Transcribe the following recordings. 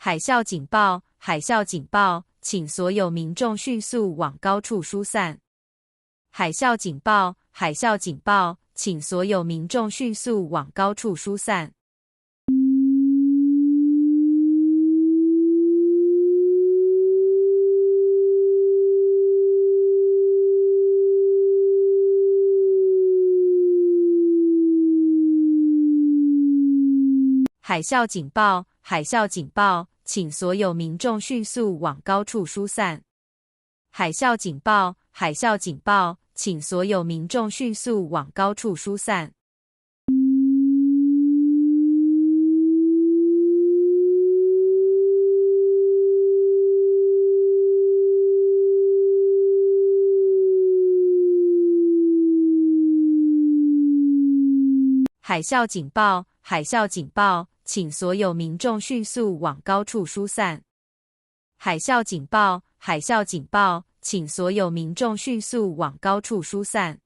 海啸警报！海啸警报！请所有民众迅速往高处疏散。海啸警报！海啸警报！请所有民众迅速往高处疏散。海啸警报！海啸警报！请所有民众迅速往高处疏散。海啸警报！海啸警报！请所有民众迅速往高处疏散。海啸警报！海啸警报！请所有民众迅速往高处疏散。海啸警报！海啸警报！请所有民众迅速往高处疏散。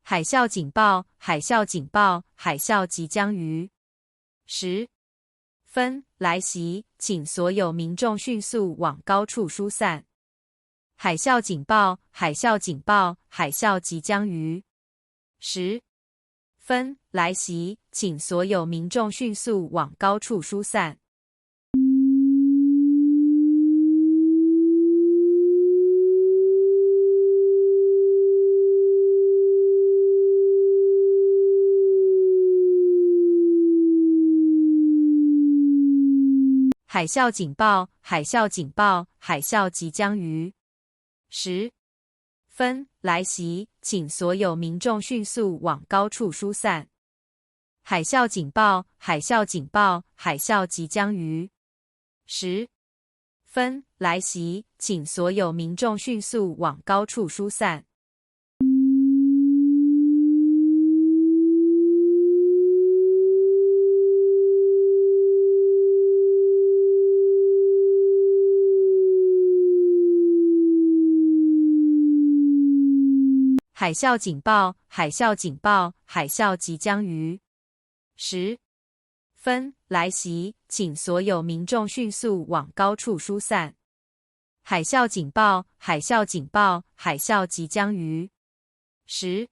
海啸警报！海啸警报！海啸即将于10分来袭，请所有民众迅速往高处疏散。海啸警报！海啸警报！海啸即将于10分来袭，请所有民众迅速往高处疏散。海啸警报！海啸警报！海啸即将于10分来袭，请所有民众迅速往高处疏散。海啸警报！海啸警报！海啸即将于10分来袭，请所有民众迅速往高处疏散。海啸警报！海啸警报！海啸即将于10分来袭，请所有民众迅速往高处疏散。海啸警报！海啸警报！海啸即将于10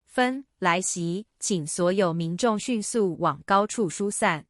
分来袭，请所有民众迅速往高处疏散。